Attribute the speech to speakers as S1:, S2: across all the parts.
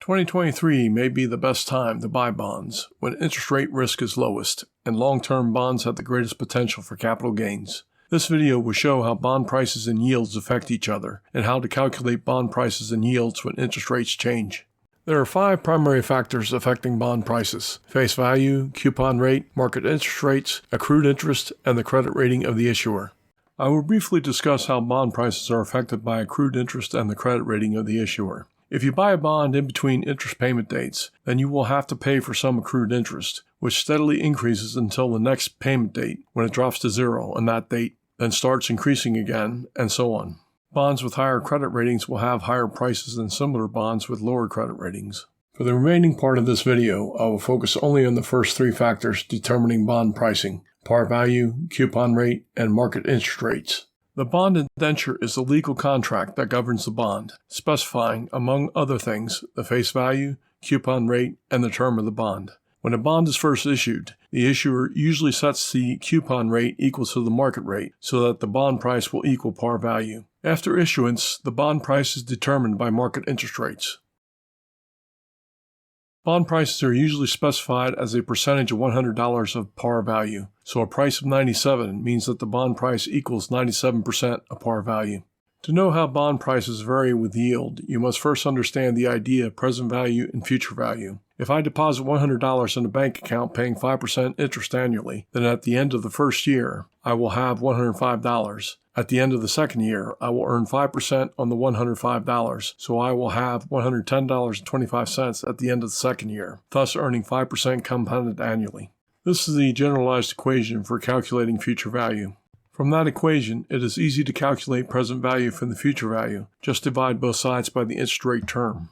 S1: 2023 may be the best time to buy bonds, when interest rate risk is lowest, and long-term bonds have the greatest potential for capital gains. This video will show how bond prices and yields affect each other, and how to calculate bond prices and yields when interest rates change. There are 5 primary factors affecting bond prices: face value, coupon rate, market interest rates, accrued interest, and the credit rating of the issuer. I will briefly discuss how bond prices are affected by accrued interest and the credit rating of the issuer. If you buy a bond in between interest payment dates, then you will have to pay for some accrued interest, which steadily increases until the next payment date, when it drops to 0 on that date, then starts increasing again, and so on. Bonds with higher credit ratings will have higher prices than similar bonds with lower credit ratings. For the remaining part of this video, I will focus only on the first 3 factors determining bond pricing: par value, coupon rate, and market interest rates. The bond indenture is the legal contract that governs the bond, specifying, among other things, the face value, coupon rate, and the term of the bond. When a bond is first issued, the issuer usually sets the coupon rate equal to the market rate so that the bond price will equal par value. After issuance, the bond price is determined by market interest rates. Bond prices are usually specified as a percentage of $100 of par value, so a price of 97 means that the bond price equals 97% of par value. To know how bond prices vary with yield, you must first understand the idea of present value and future value. If I deposit $100 in a bank account paying 5% interest annually, then at the end of the first year, I will have $105. At the end of the second year, I will earn 5% on the $105, so I will have $110.25 at the end of the second year, thus earning 5% compounded annually. This is the generalized equation for calculating future value. From that equation, it is easy to calculate present value from the future value. Just divide both sides by the interest rate term.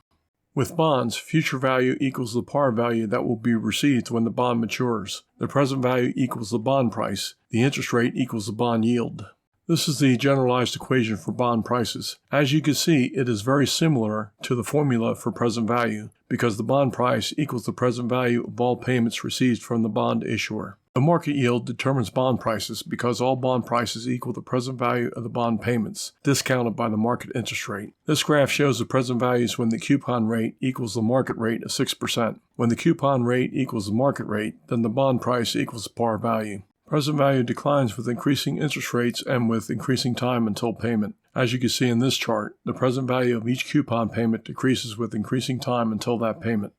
S1: With bonds, future value equals the par value that will be received when the bond matures. The present value equals the bond price. The interest rate equals the bond yield. This is the generalized equation for bond prices. As you can see, it is very similar to the formula for present value, because the bond price equals the present value of all payments received from the bond issuer. The market yield determines bond prices because all bond prices equal the present value of the bond payments, discounted by the market interest rate. This graph shows the present values when the coupon rate equals the market rate of 6%. When the coupon rate equals the market rate, then the bond price equals the par value. Present value declines with increasing interest rates and with increasing time until payment. As you can see in this chart, the present value of each coupon payment decreases with increasing time until that payment.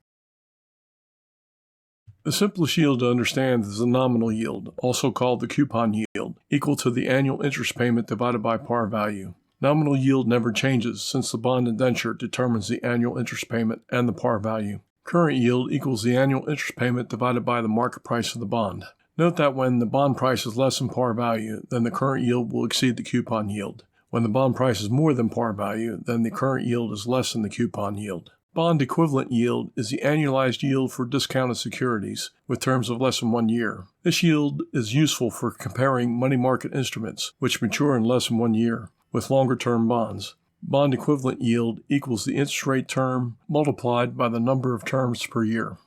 S1: The simplest yield to understand is the nominal yield, also called the coupon yield, equal to the annual interest payment divided by par value. Nominal yield never changes since the bond indenture determines the annual interest payment and the par value. Current yield equals the annual interest payment divided by the market price of the bond. Note that when the bond price is less than par value, then the current yield will exceed the coupon yield. When the bond price is more than par value, then the current yield is less than the coupon yield. Bond equivalent yield is the annualized yield for discounted securities with terms of less than 1 year. This yield is useful for comparing money market instruments, which mature in less than 1 year, with longer-term bonds. Bond equivalent yield equals the interest rate term multiplied by the number of terms per year.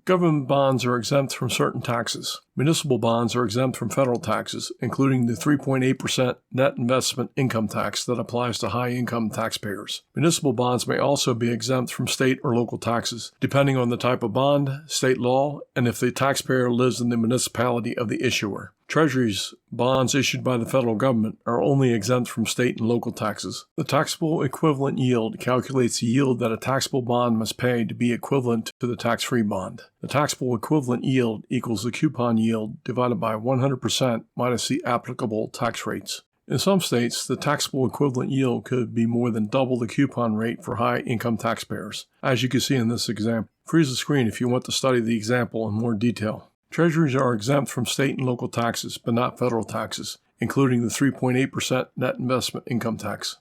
S1: Government bonds are exempt from certain taxes. Municipal bonds are exempt from federal taxes, including the 3.8% net investment income tax that applies to high-income taxpayers. Municipal bonds may also be exempt from state or local taxes, depending on the type of bond, state law, and if the taxpayer lives in the municipality of the issuer. Treasuries, bonds issued by the federal government, are only exempt from state and local taxes. The taxable equivalent yield calculates the yield that a taxable bond must pay to be equivalent to the tax-free bond. The taxable equivalent yield equals the coupon yield divided by 100% minus the applicable tax rates. In some states, the taxable equivalent yield could be more than double the coupon rate for high-income taxpayers, as you can see in this example. Freeze the screen if you want to study the example in more detail. Treasuries are exempt from state and local taxes, but not federal taxes, including the 3.8% net investment income tax.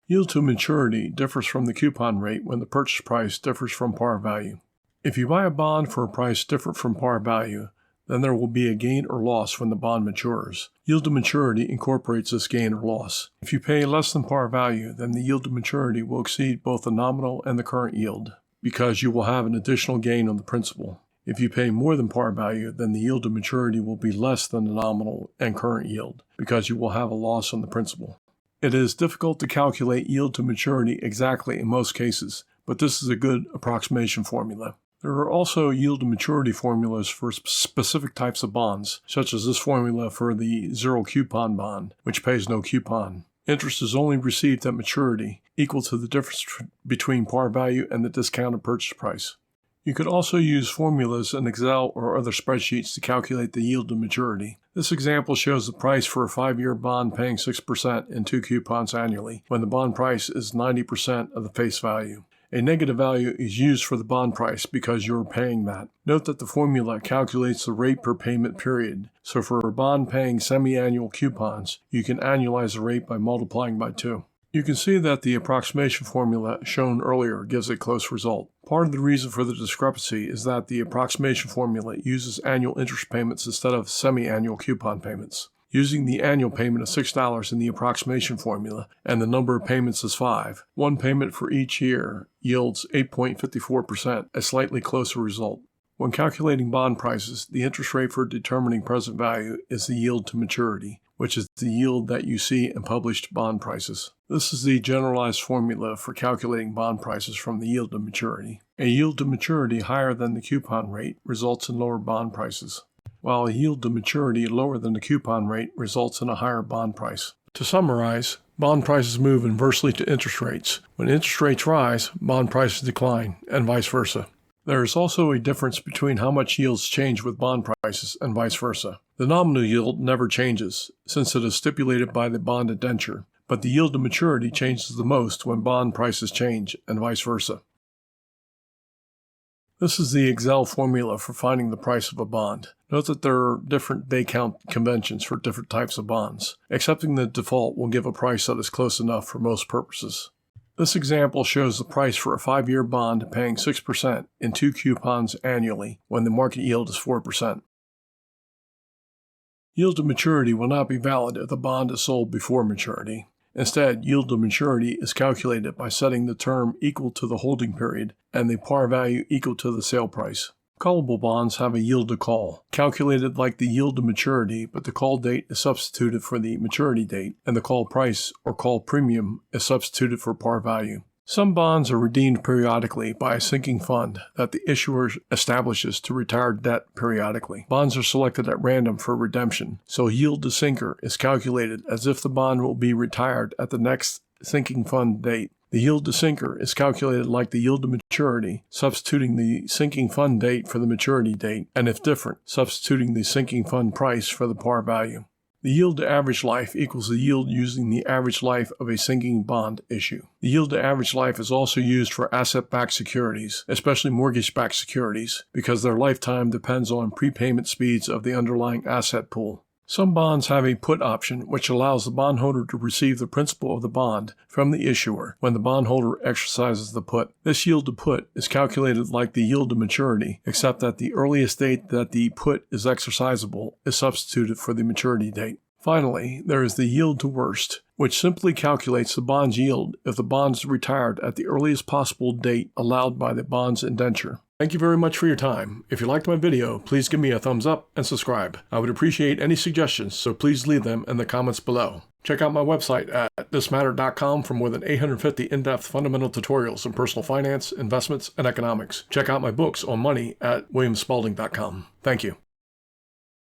S1: Yield to maturity differs from the coupon rate when the purchase price differs from par value. If you buy a bond for a price different from par value, then there will be a gain or loss when the bond matures. Yield to maturity incorporates this gain or loss. If you pay less than par value, then the yield to maturity will exceed both the nominal and the current yield, because you will have an additional gain on the principal. If you pay more than par value, then the yield to maturity will be less than the nominal and current yield, because you will have a loss on the principal. It is difficult to calculate yield to maturity exactly in most cases, but this is a good approximation formula. There are also yield to maturity formulas for specific types of bonds, such as this formula for the zero coupon bond, which pays no coupon. Interest is only received at maturity, equal to the difference between par value and the discounted purchase price. You could also use formulas in Excel or other spreadsheets to calculate the yield to maturity. This example shows the price for a 5-year bond paying 6% in 2 coupons annually, when the bond price is 90% of the face value. A negative value is used for the bond price because you're paying that. Note that the formula calculates the rate per payment period, so for a bond paying semi-annual coupons, you can annualize the rate by multiplying by 2. You can see that the approximation formula shown earlier gives a close result. Part of the reason for the discrepancy is that the approximation formula uses annual interest payments instead of semi-annual coupon payments. Using the annual payment of $6 in the approximation formula and the number of payments is 5, one payment for each year yields 8.54%, a slightly closer result. When calculating bond prices, the interest rate for determining present value is the yield to maturity, which is the yield that you see in published bond prices. This is the generalized formula for calculating bond prices from the yield to maturity. A yield to maturity higher than the coupon rate results in lower bond prices, while a yield to maturity lower than the coupon rate results in a higher bond price. To summarize, bond prices move inversely to interest rates. When interest rates rise, bond prices decline, and vice versa. There is also a difference between how much yields change with bond prices and vice versa. The nominal yield never changes, since it is stipulated by the bond indenture, but the yield to maturity changes the most when bond prices change, and vice versa. This is the Excel formula for finding the price of a bond. Note that there are different day count conventions for different types of bonds. Accepting the default will give a price that is close enough for most purposes. This example shows the price for a 5-year bond paying 6% in 2 coupons annually when the market yield is 4%. Yield to maturity will not be valid if the bond is sold before maturity. Instead, yield to maturity is calculated by setting the term equal to the holding period and the par value equal to the sale price. Callable bonds have a yield to call, calculated like the yield to maturity, but the call date is substituted for the maturity date, and the call price or call premium is substituted for par value. Some bonds are redeemed periodically by a sinking fund that the issuer establishes to retire debt periodically. Bonds are selected at random for redemption, so yield to sinker is calculated as if the bond will be retired at the next sinking fund date. The yield to sinker is calculated like the yield to maturity, substituting the sinking fund date for the maturity date, and if different, substituting the sinking fund price for the par value. The yield to average life equals the yield using the average life of a sinking bond issue. The yield to average life is also used for asset-backed securities, especially mortgage-backed securities, because their lifetime depends on prepayment speeds of the underlying asset pool. Some bonds have a put option, which allows the bondholder to receive the principal of the bond from the issuer when the bondholder exercises the put. This yield to put is calculated like the yield to maturity, except that the earliest date that the put is exercisable is substituted for the maturity date. Finally, there is the yield to worst, which simply calculates the bond's yield if the bond is retired at the earliest possible date allowed by the bond's indenture. Thank you very much for your time. If you liked my video, please give me a thumbs up and subscribe. I would appreciate any suggestions, so please leave them in the comments below. Check out my website at thismatter.com for more than 850 in-depth fundamental tutorials in personal finance, investments, and economics. Check out my books on money at williamspalding.com. Thank you.